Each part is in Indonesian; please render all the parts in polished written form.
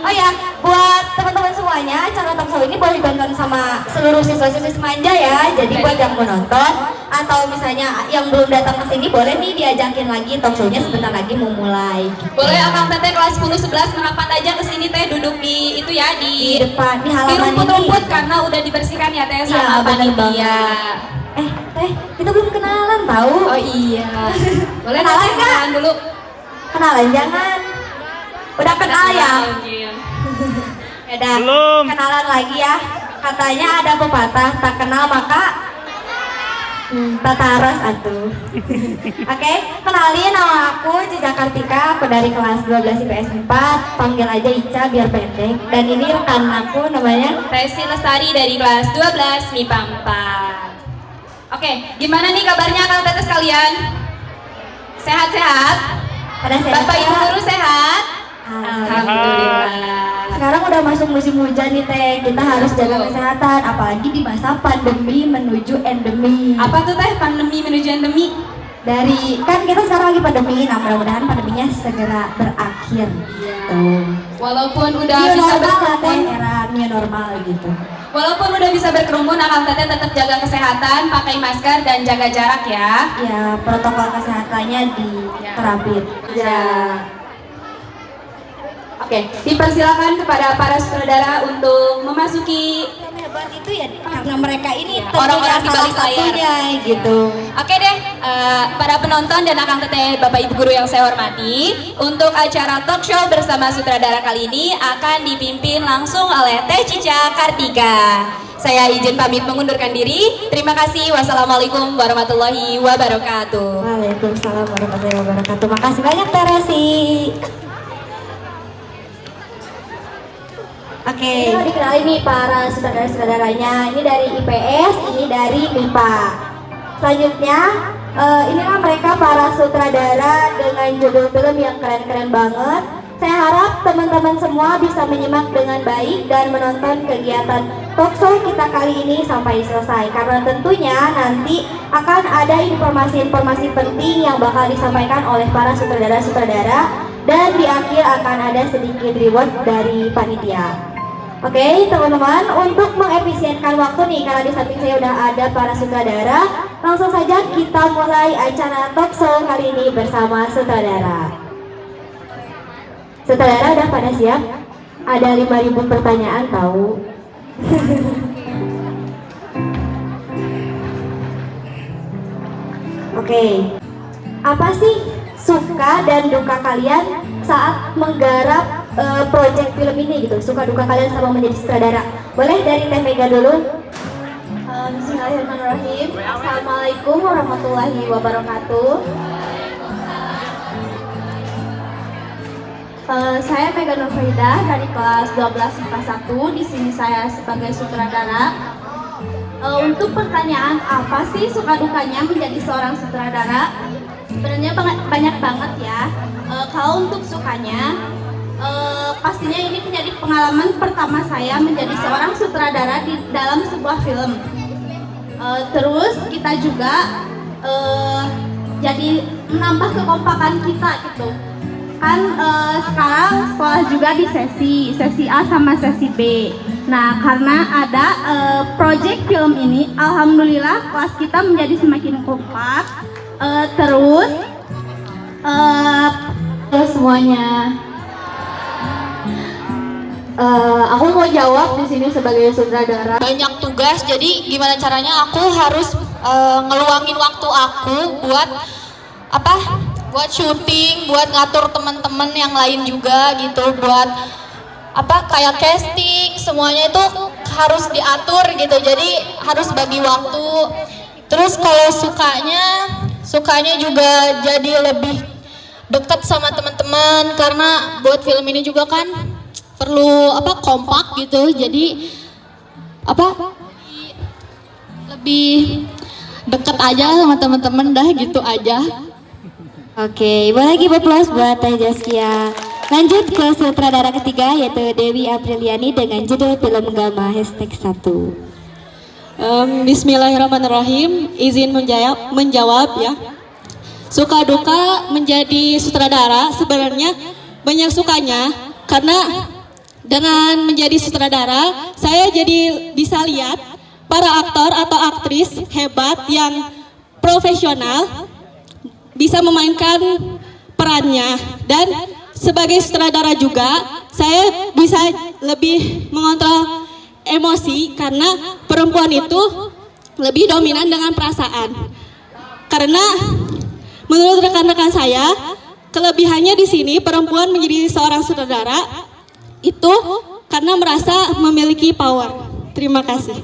Oh ya, buat teman-teman semuanya, acara talk show ini boleh ditonton sama seluruh siswa-siswi Semanja ya. Jadi buat yang menonton atau misalnya yang belum datang ke sini boleh nih diajakin lagi talk show-nya sebentar lagi mau mulai. Boleh Akang Teteh kelas 10 11 merapat aja ke sini Teh, duduk di itu ya di depan di halaman di rumput-rumput karena udah dibersihkan ya Teh sama panitia. Teh, kita belum kenalan tahu. Oh iya. Boleh kenalan Teh, kenalan dulu. Kenalan jangan. Udah kenal ya? Udah. Belum. Kenalan lagi ya. Katanya ada pepatah tak kenal maka tak taras atuh. Oke, kenalin nama aku Cica Kartika, aku dari kelas 12 IPS 4. Panggil aja Ica biar pendek. Dan ini rekan aku namanya Resi Lestari dari kelas 12 MIPA 4. Oke, gimana nih kabarnya Akang Teteh sekalian? Sehat-sehat? pada sehat. Bapak Ibu guru sehat? Alhamdulillah. Sekarang udah masuk musim hujan nih Teh, kita harus jaga kesehatan, apalagi di masa pandemi menuju endemi. Apa tuh Teh pandemi menuju endemi? Dari kan kita sekarang lagi pandemi, nah mudah-mudahan pandeminya segera berakhir. Tuh. Walaupun udah New bisa normal lah Teh, berkerumun, era new normal gitu. walaupun udah bisa berkerumun, Akang Teteh tetap jaga kesehatan, pakai masker dan jaga jarak ya. Ya protokol kesehatannya diterapin. Ya. Oke, dipersilakan kepada para sutradara untuk memasuki Hebat itu ya karena mereka ini Ya, orang-orang di balik layar. satunya gitu. Oke deh, para penonton dan Akang Teteh, Bapak Ibu Guru yang saya hormati, untuk acara talk show bersama sutradara kali ini akan dipimpin langsung oleh Teh Cica Kartika. Saya izin pamit mengundurkan diri. Terima kasih. Wassalamualaikum warahmatullahi wabarakatuh. Waalaikumsalam warahmatullahi wabarakatuh. Makasih banyak Teh Resi. Oke, ini dikenalin nih para saudara-saudaranya. Ini dari IPS, ini dari MIPA. Selanjutnya, inilah mereka para sutradara dengan judul film yang keren-keren banget. Saya harap teman-teman semua bisa menyimak dengan baik dan menonton kegiatan talk show kita kali ini sampai selesai. Karena tentunya nanti akan ada informasi-informasi penting yang bakal disampaikan oleh para sutradara-sutradara. Dan di akhir akan ada sedikit reward dari panitia. Oke teman-teman, untuk mengefisienkan waktu nih, karena di samping saya udah ada para sutradara, langsung saja kita mulai acara talk show kali ini bersama sutradara. Sutradara udah pada siap? Ada 5.000 pertanyaan tahu. Oke, apa sih suka dan duka kalian saat menggarap proyek film ini gitu? Suka duka kalian sama menjadi sutradara? Boleh dari Teh Mega dulu. Bismillahirrahmanirrahim. Assalamualaikum warahmatullahi wabarakatuh. Saya Mega Nurfaidah dari kelas 12 IPA 1. Di sini saya sebagai sutradara. Untuk pertanyaan apa sih suka dukanya menjadi seorang sutradara? Sebenarnya banyak banget ya. Kalau untuk sukanya, pastinya ini menjadi pengalaman pertama saya menjadi seorang sutradara di dalam sebuah film. Terus kita juga jadi menambah kekompakan kita gitu. Kan sekarang sekolah juga di sesi A sama sesi B. Nah karena ada project film ini, alhamdulillah kelas kita menjadi semakin kompak. Terus semuanya. Aku mau jawab di sini sebagai sutradara. Banyak tugas, jadi gimana caranya aku harus ngeluangin waktu aku buat apa? Buat syuting, buat ngatur teman-teman yang lain juga gitu, buat apa kayak casting, semuanya itu harus diatur gitu. Jadi harus bagi waktu. Terus kalau sukanya juga jadi lebih dekat sama teman-teman karena buat film ini juga kan perlu apa kompak gitu, jadi apa lebih deket aja sama teman-teman dah gitu aja. Oke, boleh lagi plus buat Teh Jaskia. Lanjut ke sutradara ketiga yaitu Dewi Apriliani dengan judul film Gama #1. Bismillahirrahmanirrahim, izin menjawab ya. Suka duka menjadi sutradara sebenarnya banyak sukanya karena dengan menjadi sutradara, saya jadi bisa lihat para aktor atau aktris hebat yang profesional bisa memainkan perannya. Dan sebagai sutradara juga, saya bisa lebih mengontrol emosi karena perempuan itu lebih dominan dengan perasaan. Karena menurut rekan-rekan saya, kelebihannya di sini perempuan menjadi seorang sutradara itu karena merasa memiliki power. Terima kasih.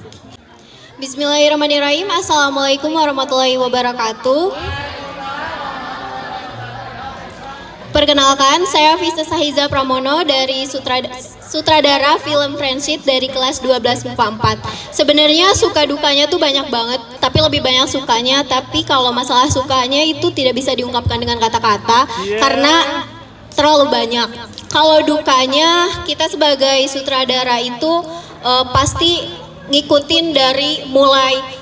Bismillahirrahmanirrahim. Assalamualaikum warahmatullahi wabarakatuh. Perkenalkan, saya Vista Sahiza Pramono dari sutradara film Friendship dari kelas 1244. Sebenarnya suka dukanya tuh banyak banget, tapi lebih banyak sukanya. Tapi kalau masalah sukanya itu tidak bisa diungkapkan dengan kata-kata karena terlalu banyak. Kalau dukanya, kita sebagai sutradara itu pasti ngikutin dari mulai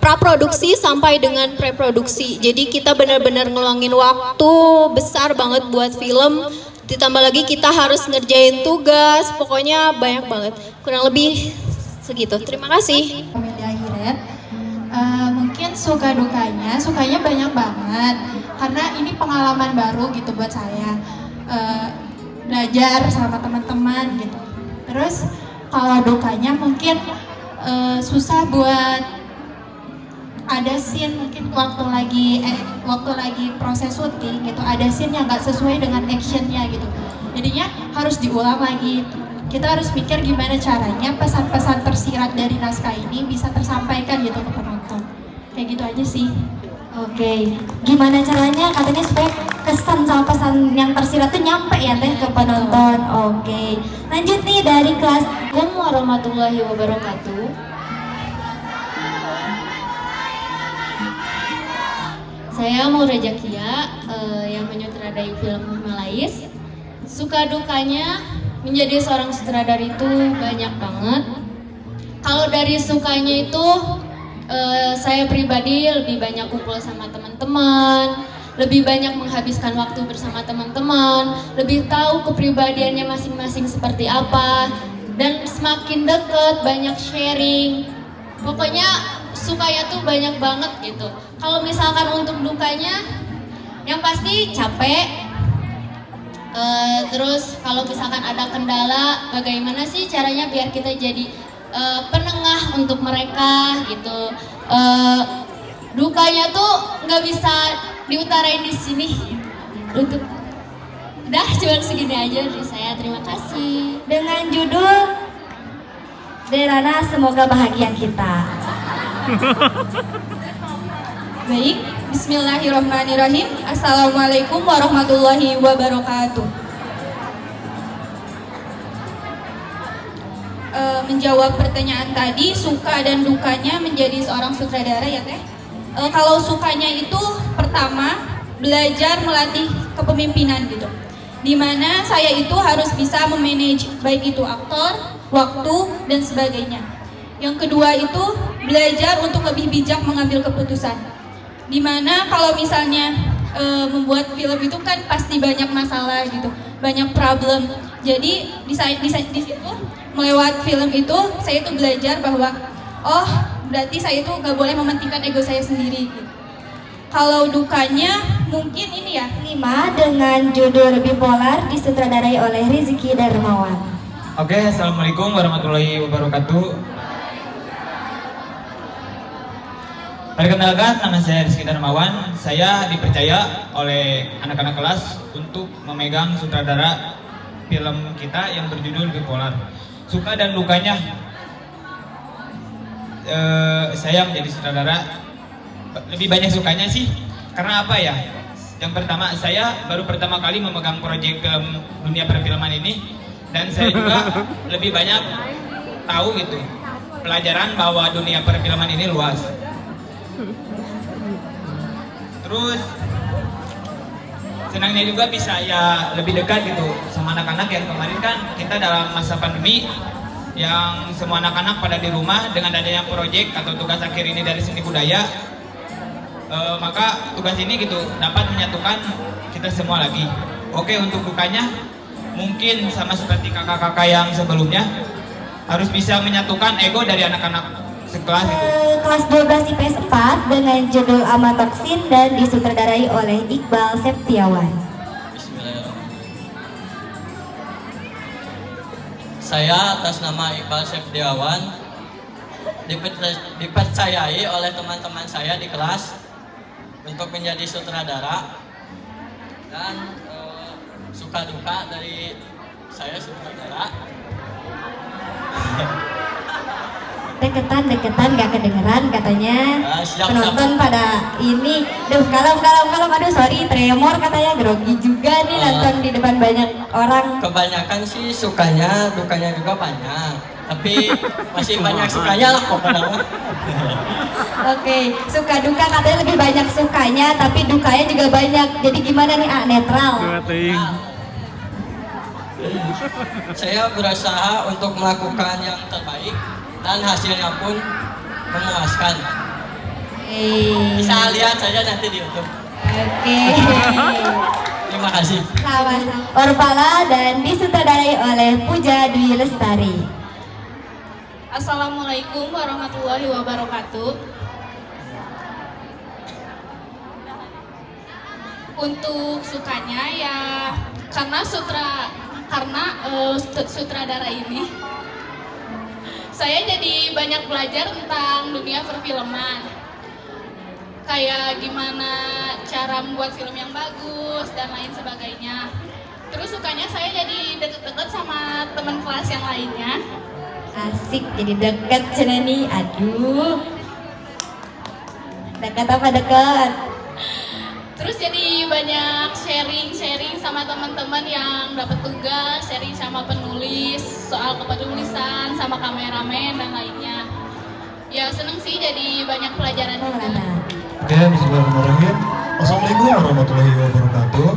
praproduksi sampai dengan preproduksi. Jadi kita benar-benar ngeluangin waktu besar banget buat film. Ditambah lagi kita harus ngerjain tugas. Pokoknya banyak banget. Kurang lebih segitu. Terima kasih. Komedi akhirat. Mungkin suka dukanya banyak banget. Karena ini pengalaman baru gitu buat saya. Belajar sama teman-teman gitu. Terus kalau dukanya mungkin susah buat ada scene mungkin waktu lagi proses syuting gitu, ada scene yang nggak sesuai dengan actionnya gitu, jadinya harus diulang lagi. Kita harus mikir gimana caranya pesan-pesan tersirat dari naskah ini bisa tersampaikan gitu ke penonton. Kayak gitu aja sih. Oke, gimana caranya katanya supaya kesan sama pesan yang tersirat tuh nyampe ya teh ke penonton. Oke, lanjut nih dari kelas. Assalamualaikum warahmatullahi wabarakatuh. Saya mau Rejakia yang menyutradarai film Malais. Suka dukanya menjadi seorang sutradara itu banyak banget. Kalau dari sukanya itu saya pribadi lebih banyak kumpul sama teman-teman, lebih banyak menghabiskan waktu bersama teman-teman, lebih tahu kepribadiannya masing-masing seperti apa, dan semakin deket banyak sharing. Pokoknya sukanya tuh banyak banget gitu. Kalau misalkan untuk dukanya, yang pasti capek. Terus kalau misalkan ada kendala, bagaimana sih caranya biar kita jadi penengah untuk mereka gitu. Dukanya tuh nggak bisa diutarain di sini. Untuk udah cuma segini aja dari saya. Terima kasih. Dengan judul Derana Semoga Bahagia Kita. Baik, bismillahirrahmanirrahim. Assalamualaikum warahmatullahi wabarakatuh. Menjawab pertanyaan tadi, suka dan dukanya menjadi seorang sutradara ya teh. Kalau sukanya itu pertama belajar melatih kepemimpinan gitu. Dimana saya itu harus bisa memanage baik itu aktor, waktu dan sebagainya. Yang kedua itu belajar untuk lebih bijak mengambil keputusan. Dimana kalau misalnya membuat film itu kan pasti banyak masalah gitu, banyak problem. Jadi di situ melewat film itu saya itu belajar bahwa oh berarti saya itu gak boleh mementingkan ego saya sendiri. Gitu. Kalau dukanya mungkin ini ya 5 dengan judul Bipolar disutradarai oleh Rizky Darmawan. Oke, assalamualaikum warahmatullahi wabarakatuh. Perkenalkan, nama saya Rizky Darmawan. Saya dipercaya oleh anak-anak kelas untuk memegang sutradara film kita yang berjudul Bipolar. Suka dan dukanya, saya menjadi sutradara lebih banyak sukanya sih. Karena apa ya? Yang pertama, saya baru pertama kali memegang proyek film dunia perfilman ini, dan saya juga lebih banyak tahu gitu pelajaran bahwa dunia perfilman ini luas. Terus senangnya juga bisa ya lebih dekat gitu sama anak-anak yang kemarin kan kita dalam masa pandemi yang semua anak-anak pada di rumah, dengan adanya proyek atau tugas akhir ini dari seni budaya, maka tugas ini gitu dapat menyatukan kita semua lagi. Oke, untuk dukanya mungkin sama seperti kakak-kakak yang sebelumnya harus bisa menyatukan ego dari anak-anak sekelas itu. Kelas 12 IPS 4 dengan judul Amatoksin dan disutradarai oleh Iqbal Septiawan. Saya atas nama Iqbal Septiawan dipercayai oleh teman-teman saya di kelas untuk menjadi sutradara, dan suka duka dari saya sutradara. Deketan gak kedengeran katanya. Siap. Penonton pada ini, kalem, aduh sorry tremor katanya, grogi juga nih nonton di depan banyak orang. Kebanyakan sih sukanya, dukanya juga banyak, tapi masih banyak sukanya lah pokoknya. Oke, suka duka katanya lebih banyak sukanya, tapi dukanya juga banyak. Jadi gimana nih, netral? Saya berusaha untuk melakukan yang terbaik dan hasilnya pun memuaskan. Bisa lihat saja nanti di YouTube. Oke. Terima kasih. Sama-sama. Orpala dan disutradarai oleh Puja Dwi Lestari. Assalamualaikum warahmatullahi wabarakatuh. Untuk sukanya ya karena sutradara ini saya jadi banyak belajar tentang dunia perfilman, kayak gimana cara membuat film yang bagus dan lain sebagainya. Terus sukanya saya jadi deket-deket sama teman kelas yang lainnya. Asik, jadi deket cina nih. Aduh, deket apa deket? Terus jadi banyak sharing sama teman-teman yang dapat tugas, sharing sama penulis, soal kepenulisan, sama kameramen dan lainnya. Ya seneng sih, jadi banyak pelajaran juga. Oke, bismillahirrahmanirrahim. Assalamualaikum warahmatullahi wabarakatuh.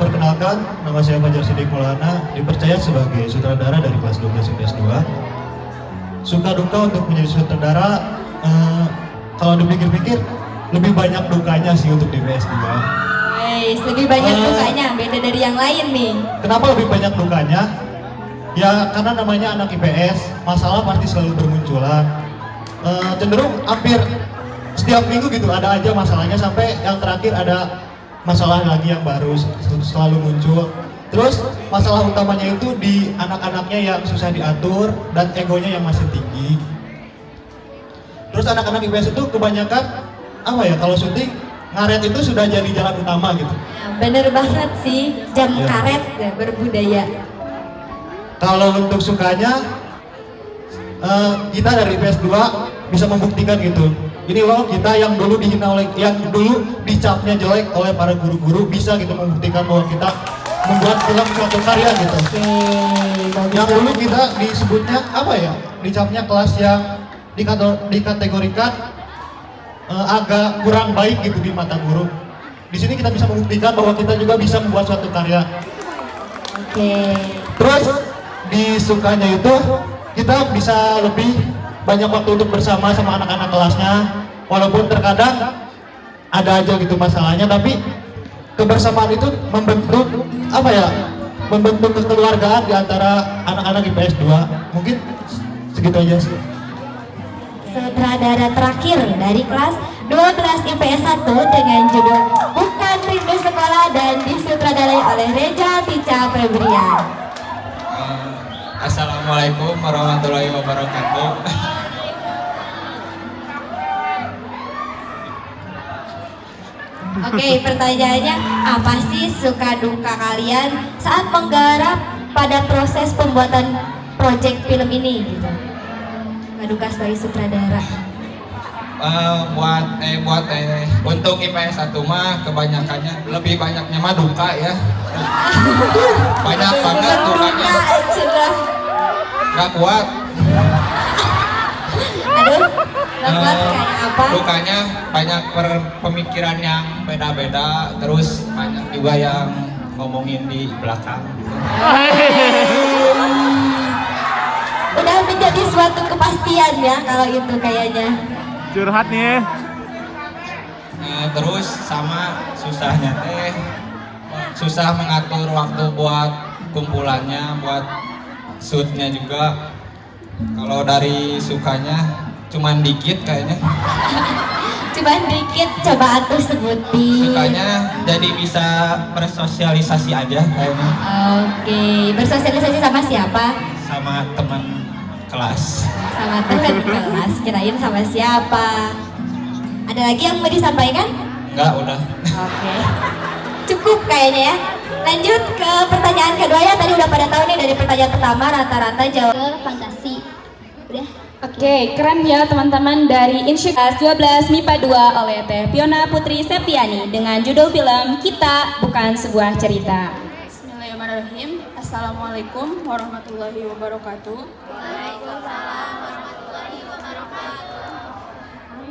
Perkenalkan, nama saya Fajar Sidik Maulana, dipercaya sebagai sutradara dari kelas 12 IPS 2. Suka duka untuk menjadi sutradara, kalau dipikir-pikir lebih banyak dukanya sih untuk di IPS 2. Lebih banyak dukanya, beda dari yang lain nih. Kenapa lebih banyak dukanya? Ya karena namanya anak IPS, masalah pasti selalu bermunculan. Cenderung hampir setiap minggu gitu ada aja masalahnya, sampai yang terakhir ada masalah lagi yang baru selalu muncul. Terus masalah utamanya itu di anak-anaknya yang susah diatur dan egonya yang masih tinggi. Terus anak-anak IPS itu kebanyakan apa ya, kalau syuting ngaret itu sudah jadi jalan utama gitu. Bener banget sih, jam karet ya, berbudaya. Kalau untuk sukanya, kita dari IPS 2 bisa membuktikan gitu. Ini loh kita yang dulu dihina oleh, yang dulu dicapnya jelek oleh para guru-guru, bisa gitu membuktikan bahwa kita membuat film suatu karya gitu. Yang dulu kita disebutnya apa ya, dicapnya kelas yang dikategorikan agak kurang baik gitu di mata guru. Di sini kita bisa membuktikan bahwa kita juga bisa membuat suatu karya. Terus di sukanya itu kita bisa lebih banyak waktu untuk bersama sama anak-anak kelasnya, walaupun terkadang ada aja gitu masalahnya, tapi kebersamaan itu membentuk apa ya, membentuk kekeluargaan di antara anak-anak IPS 2. Mungkin segitu aja sih. Sutradara terakhir dari kelas 12 IPS 1 dengan judul Bukan Rindu Sekolah dan disutradarai oleh Reza Tica Febrian. Assalamualaikum warahmatullahi wabarakatuh. Oke, pertanyaannya, apa sih suka duka kalian saat menggarap pada proses pembuatan proyek film ini gitu? Suka duka sebagai sutradara. Untuk IPS 1 mah kebanyakannya, lebih banyaknya mah duka ya. Banyak banget dukanya. Gak kuat. Aduh, kayak apa? Dukanya banyak pemikiran yang beda-beda, terus banyak juga yang ngomongin di belakang. Udah menjadi suatu kepastian ya kalau itu kayaknya. Curhat nih. Terus sama susahnya susah mengatur waktu buat kumpulannya, buat shootnya juga. Kalau dari sukanya cuman dikit kayaknya. Cuman dikit, coba atuh sebutin. Sukanya jadi bisa bersosialisasi aja kayaknya. Oke, bersosialisasi sama siapa? Sama teman kelas. Sama teman kelas, kirain sama siapa? Ada lagi yang mau disampaikan? Enggak, udah. Oke. Cukup kayaknya ya. Lanjut ke pertanyaan kedua ya. Tadi udah pada tahu nih dari pertanyaan pertama rata-rata jawab Fantasi. Udah. Oke, keren ya teman-teman dari Insyu 12 MIPA 2 oleh Teh Fiona Putri Septiani dengan judul film Kita Bukan Sebuah Cerita. Bismillahirrahmanirrahim. Assalamualaikum warahmatullahi wabarakatuh.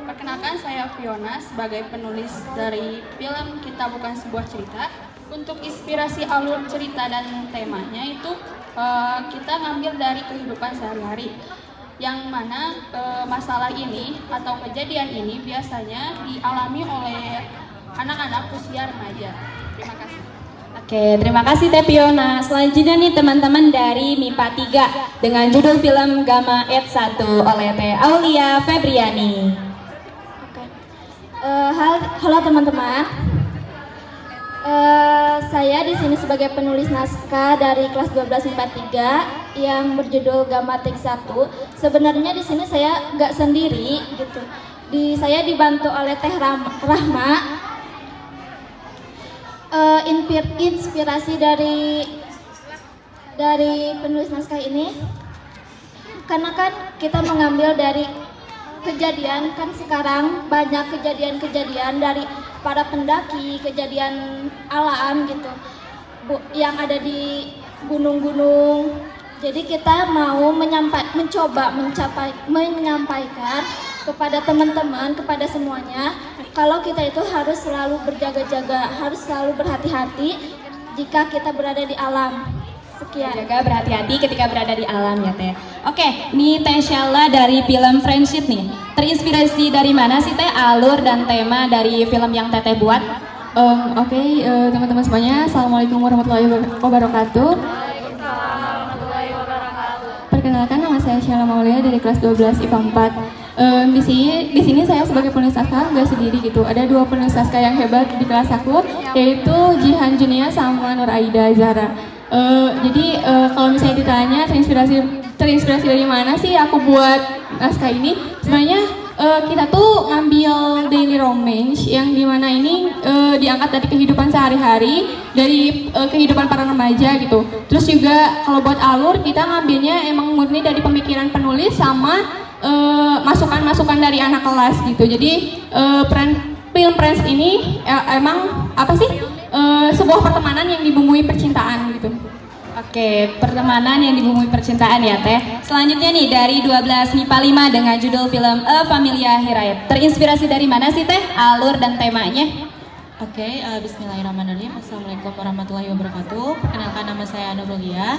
Perkenalkan, saya Fiona sebagai penulis dari film Kita Bukan Sebuah Cerita. Untuk inspirasi alur cerita dan temanya itu kita ngambil dari kehidupan sehari-hari, yang mana masalah ini atau kejadian ini biasanya dialami oleh anak-anak usia remaja. Terima kasih. Oke, terima kasih Teh Fiona. Selanjutnya nih teman-teman dari MIPA 3 dengan judul film Gamma Ed 1 oleh Teh Aulia Febriani. Halo teman-teman. Saya di sini sebagai penulis naskah dari kelas 12 MIPA 3 yang berjudul Gamma Tek 1. Sebenarnya di sini saya nggak sendiri gitu. Saya dibantu oleh Teh Rahma. Inspirasi dari penulis naskah ini karena kan kita mengambil dari kejadian, kan sekarang banyak kejadian-kejadian dari para pendaki, kejadian alam gitu yang ada di gunung-gunung. Jadi kita mau mencoba menyampaikan kepada teman-teman, kepada semuanya, kalau kita itu harus selalu berjaga-jaga, harus selalu berhati-hati jika kita berada di alam. Sekian. Jaga berhati-hati ketika berada di alam ya Teh. Oke, ini Teh Syalla dari film Friendship nih. Terinspirasi dari mana sih Teh alur dan tema dari film yang Teteh buat? Oke, teman-teman semuanya, Assalamualaikum warahmatullahi wabarakatuh. Perkenalkan, nama saya Syalla Maulia dari kelas 12 IPA 4. Di sini saya sebagai penulis naskah nggak sendiri gitu. Ada dua penulis naskah yang hebat di kelas aku, yaitu Jihan Junia sama Nur Aida Zahra. Jadi kalau misalnya ditanya terinspirasi dari mana sih aku buat naskah ini, sebenarnya kita tuh ngambil daily romance yang dimana ini diangkat dari kehidupan sehari-hari, dari kehidupan para remaja gitu. Terus juga kalau buat alur kita ngambilnya emang murni dari pemikiran penulis sama masukan-masukan dari anak kelas gitu. Jadi film Friends ini emang apa sih? Sebuah pertemanan yang dibumbui percintaan gitu. Oke, pertemanan yang dibumbui percintaan ya Teh. Selanjutnya nih dari 12 MIPA 5 dengan judul film A Familia Hirayat. Terinspirasi dari mana sih Teh alur dan temanya? Oke, bismillahirrahmanirrahim. Assalamualaikum warahmatullahi wabarakatuh. Perkenalkan, nama saya Nurlia.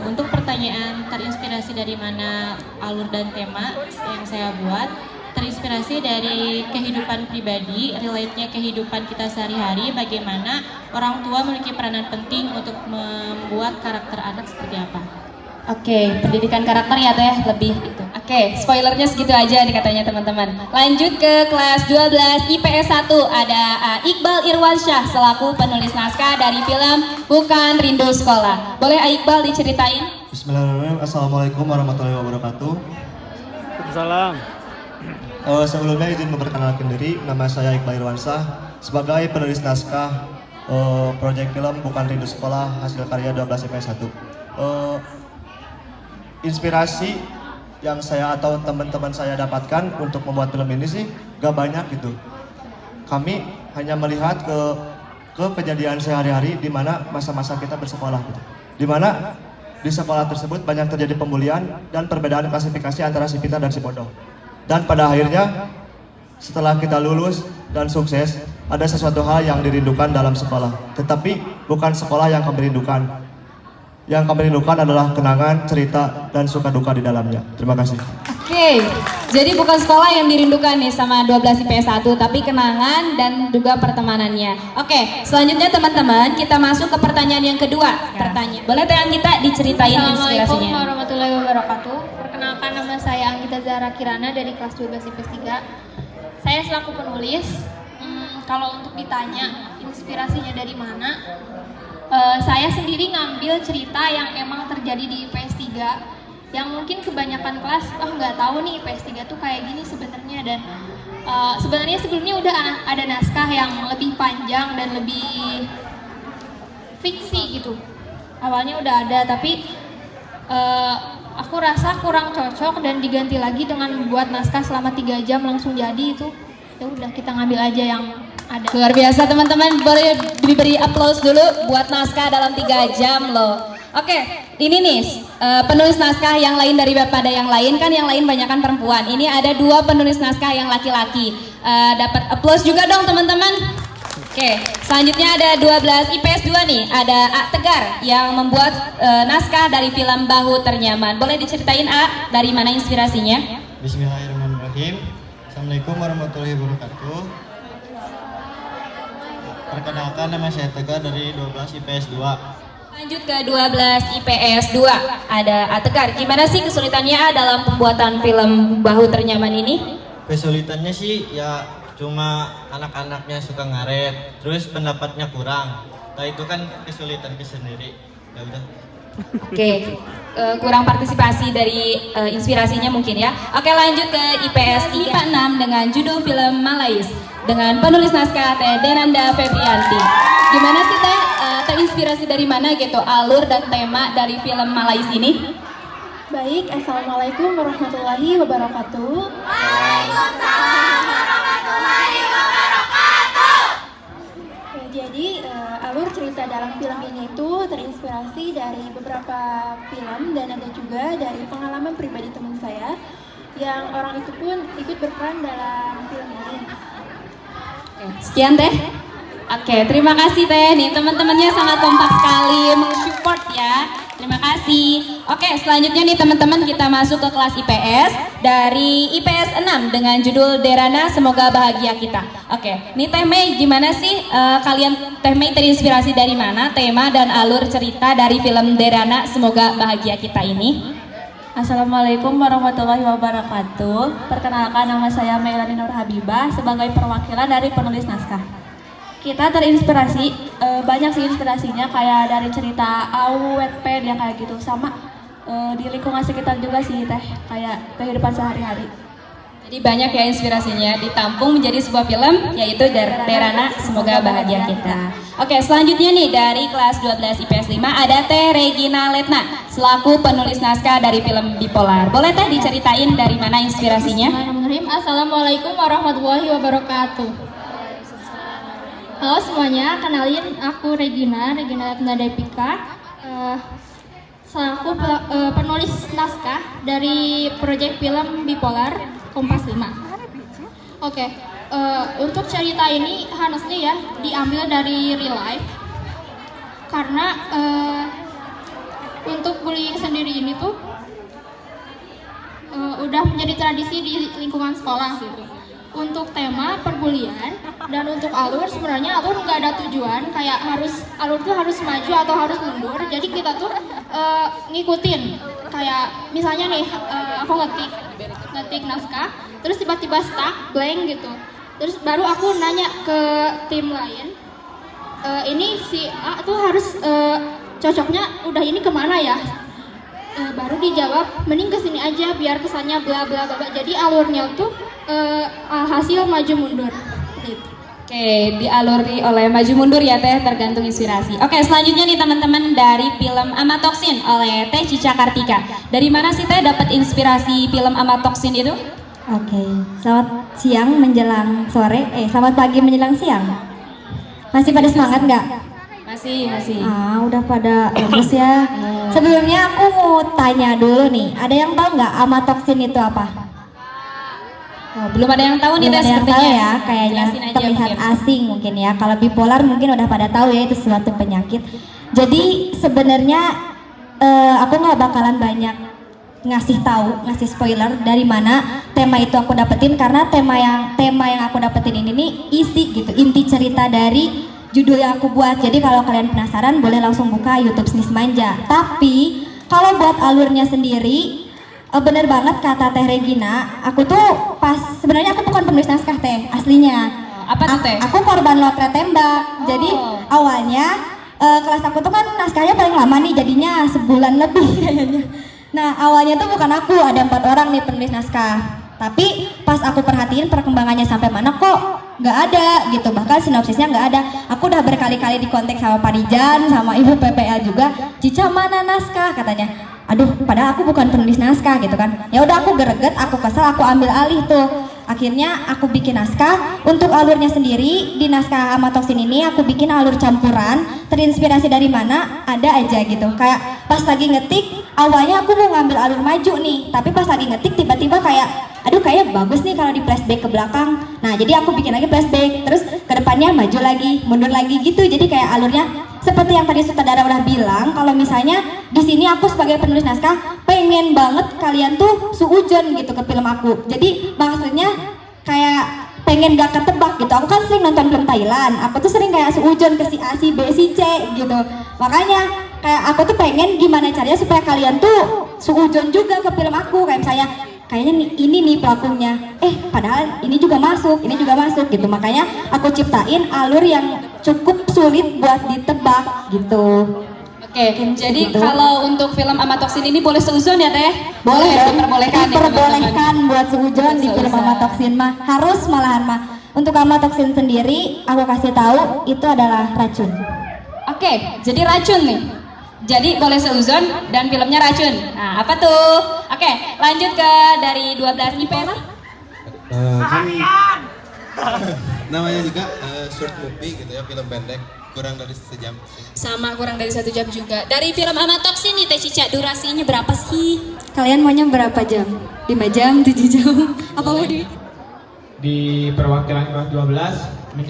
Untuk pertanyaan terinspirasi dari mana alur dan tema yang saya buat, terinspirasi dari kehidupan pribadi, relate-nya kehidupan kita sehari-hari, bagaimana orang tua memiliki peranan penting untuk membuat karakter anak seperti apa. Oke, pendidikan karakter ya Teh, lebih itu. Oke, spoilernya segitu aja nih katanya teman-teman. Lanjut ke kelas 12 IPS 1, ada Iqbal Irwansyah selaku penulis naskah dari film Bukan Rindu Sekolah. Boleh Iqbal diceritain? Bismillahirrahmanirrahim. Assalamualaikum warahmatullahi wabarakatuh. Salam. Sebelumnya izin memperkenalkan diri, nama saya Iqbal Irwansyah sebagai penulis naskah proyek film Bukan Rindu Sekolah hasil karya 12 IPS 1. Inspirasi yang saya atau teman-teman saya dapatkan untuk membuat film ini sih gak banyak gitu. Kami hanya melihat ke kejadian sehari-hari di mana masa-masa kita bersekolah gitu. Di mana di sekolah tersebut banyak terjadi pembulian dan perbedaan klasifikasi antara si pintar dan si bodoh. Dan pada akhirnya setelah kita lulus dan sukses, ada sesuatu hal yang dirindukan dalam sekolah. Tetapi bukan sekolah yang kami rindukan. Yang kami rindukan adalah kenangan, cerita, dan suka duka di dalamnya. Terima kasih. Oke, jadi bukan sekolah yang dirindukan nih sama 12 IPS 1, tapi kenangan dan juga pertemanannya. Oke, selanjutnya teman-teman, kita masuk ke pertanyaan yang kedua. Pertanyaan, boleh tayang kita diceritain Assalamualaikum inspirasinya? warahmatullahi wabarakatuh. Perkenalkan, nama saya Anggita Zahra Kirana dari kelas 12 IPS 3. Saya selaku penulis, kalau untuk ditanya inspirasinya dari mana, saya sendiri ngambil cerita yang emang terjadi di IPS 3, yang mungkin kebanyakan kelas nggak tahu nih IPS 3 tuh kayak gini sebenarnya. Dan sebenarnya sebelumnya udah ada naskah yang lebih panjang dan lebih fiksi gitu. Awalnya udah ada, tapi aku rasa kurang cocok dan diganti lagi dengan membuat naskah selama 3 jam langsung jadi. Itu ya udah, kita ngambil aja yang ada. Luar biasa teman-teman, boleh diberi aplaus dulu buat naskah dalam 3 jam loh. Oke, ini nih penulis naskah yang lain daripada yang lain, kan yang lain banyakan perempuan. Ini ada 2 penulis naskah yang laki-laki. Dapat aplaus juga dong teman-teman. Oke, selanjutnya ada 12 IPS 2 nih. Ada A Tegar yang membuat naskah dari film Bahu Ternyaman. Boleh diceritain A, dari mana inspirasinya? Bismillahirrahmanirrahim. Assalamualaikum warahmatullahi wabarakatuh. Perkenalkan, nama saya Tegar dari 12 IPS 2. Lanjut ke 12 IPS 2. Ada A Tegar. Gimana sih kesulitannya A dalam pembuatan film Bahu Ternyaman ini? Kesulitannya sih ya cuma anak-anaknya suka ngaret, terus pendapatnya kurang. Nah itu kan kesulitan sendiri. Ya udah. Oke, kurang partisipasi dari inspirasinya mungkin ya. Oke, lanjut ke IPS IPA 6 dengan judul film Malais dengan penulis naskah Teh Denanda Febrianti. Gimana sih Teh, terinspirasi dari mana gitu alur dan tema dari film Malais ini? Baik, Assalamualaikum warahmatullahi wabarakatuh. Waalaikumsalam warahmatullahi wabarakatuh. Jadi alur cerita dalam film ini itu terinspirasi dari beberapa film dan ada juga dari pengalaman pribadi teman saya yang orang itu pun ikut berperan dalam film ini. Sekian Teh. Oke, terima kasih Teh. Nih teman-temannya sangat kompak sekali mensupport ya. Terima kasih. Oke, selanjutnya nih teman-teman kita masuk ke kelas IPS dari IPS 6 dengan judul Derana Semoga Bahagia Kita. Oke, nih Teh Mei, gimana sih kalian Teh Mei terinspirasi dari mana tema dan alur cerita dari film Derana Semoga Bahagia Kita ini? Assalamualaikum warahmatullahi wabarakatuh. Perkenalkan, nama saya Melani Nur Habibah sebagai perwakilan dari penulis naskah. Kita terinspirasi, banyak sih inspirasinya kayak dari cerita Wattpad yang kayak gitu, sama di lingkungan sekitar juga sih Teh, kayak kehidupan sehari-hari. Jadi banyak ya inspirasinya ditampung menjadi sebuah film yaitu Derana Semoga Bahagia Kita. Oke, selanjutnya nih dari kelas 12 IPS 5 ada Teh Regina Letna selaku penulis naskah dari film Bipolar. Boleh Teh diceritain dari mana inspirasinya? Bismillahirrahmanirrahim. Assalamualaikum warahmatullahi wabarakatuh. Halo semuanya, kenalin aku Regina Letna Depika, selaku penulis naskah dari proyek film Bipolar Kompas 5. Oke, untuk cerita ini honestly ya diambil dari real life, karena untuk bullying sendiri ini tuh udah menjadi tradisi di lingkungan sekolah gitu. Untuk tema perbulian dan untuk alur, sebenarnya alur nggak ada tujuan kayak alur tuh harus maju atau harus mundur. Jadi kita tuh ngikutin kayak misalnya nih aku ngetik naskah, terus tiba-tiba stuck blank gitu. Terus baru aku nanya ke tim lain, ini si A tuh harus cocoknya udah ini kemana ya? Baru dijawab mending kesini aja biar kesannya bla bla bla. Jadi alurnya tuh hasil maju mundur gitu. Oke, dialuri oleh maju mundur ya Teh, tergantung inspirasi. Oke, selanjutnya nih teman-teman dari film Amatoksin oleh Teh Cica Kartika. Dari mana sih Teh dapat inspirasi film Amatoksin itu? Oke, selamat siang menjelang sore, selamat pagi menjelang siang. Masih pada semangat nggak? Masih. Udah pada bagus ya. Sebelumnya aku mau tanya dulu nih, ada yang tahu nggak amatoksin itu apa? Belum ada yang tahu nih Teh, yang tahu ya, kayaknya Jelasin aja terlihat mungkin. asing mungkin ya. Kalau bipolar mungkin udah pada tahu ya, itu suatu penyakit. Jadi sebenarnya aku nggak bakalan banyak ngasih spoiler dari mana tema itu aku dapetin, karena tema yang aku dapetin ini nih isi gitu, inti cerita dari judul yang aku buat. Jadi kalau kalian penasaran boleh langsung buka YouTube Seni Semanja. Tapi kalau buat alurnya sendiri, bener banget kata Teh Regina, aku tuh sebenarnya aku bukan penulis naskah Teh aslinya. Apa tuh Teh? Aku korban lotre tembak. Jadi awalnya kelas aku tuh kan naskahnya paling lama nih, jadinya sebulan lebih kayaknya. Nah awalnya tuh bukan aku, ada 4 orang nih penulis naskah. Tapi pas aku perhatiin perkembangannya sampai mana kok nggak ada gitu, bahkan sinopsisnya nggak ada. Aku udah berkali-kali dikontak sama Pak Rijan, sama Ibu PPL juga, Cica mana naskah katanya. Aduh, padahal aku bukan penulis naskah gitu kan. Ya udah aku greget, aku kesel, aku ambil alih tuh. Akhirnya aku bikin naskah. Untuk alurnya sendiri di naskah Amatoksin ini aku bikin alur campuran, terinspirasi dari mana ada aja gitu. Kayak pas lagi ngetik, awalnya aku mau ngambil alur maju nih, tapi pas lagi ngetik tiba-tiba kayak aduh kayak bagus nih kalau di flashback ke belakang. Nah jadi aku bikin lagi flashback, terus ke depannya maju lagi, mundur lagi gitu. Jadi kayak alurnya seperti yang tadi sutradara udah bilang, kalau misalnya di sini aku sebagai penulis naskah pengen banget kalian tuh suujon gitu ke film aku. Jadi maksudnya kayak pengen gak ketebak gitu. Aku kan sering nonton film Thailand, aku tuh sering kayak suujon ke si A, si B, si C gitu. Makanya kayak aku tuh pengen gimana caranya supaya kalian tuh suujon juga ke film aku. Kayak misalnya kayaknya ini nih pelakunya, padahal ini juga masuk gitu. Makanya aku ciptain alur yang cukup sulit buat ditebak gitu. Oke, jadi gitu. kalau untuk film Amatoksin ini boleh seuzon ya Teh? Boleh dong, diperbolehkan ya, diperbolehkan buat seuzon di film Seuzon. Amatoksin mah, harus malahan mah. Untuk Amatoksin sendiri aku kasih tahu itu adalah racun. Oke, jadi racun nih. Jadi boleh seuzon dan filmnya racun. Nah, apa tuh? Oke, lanjut ke dari 12 IPS. Namanya juga short movie gitu ya, film pendek kurang dari 1 jam. Sama kurang dari 1 jam juga. Dari film Amatoksin nih Teh Cica, durasinya berapa sih? Kalian maunya berapa jam? 5 jam, 7 jam? Apa mau Di perwakilan kelas 12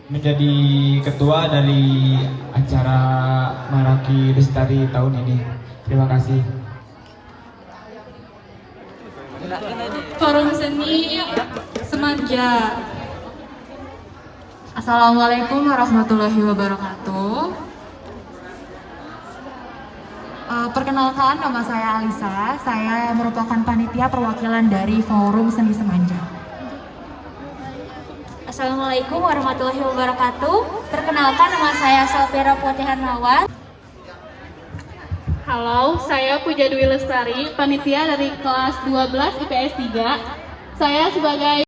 menjadi ketua dari acara Maraki Lestari tahun ini. Terima kasih. Forum Seni Semanja. Assalamualaikum warahmatullahi wabarakatuh. Perkenalkan, nama saya Alisa. Saya merupakan panitia perwakilan dari Forum Seni Semanja. Assalamualaikum warahmatullahi wabarakatuh. Perkenalkan, nama saya Safira Putihan Mawan. Halo, saya Puja Dwi Lestari, panitia dari kelas 12 IPS 3. Saya sebagai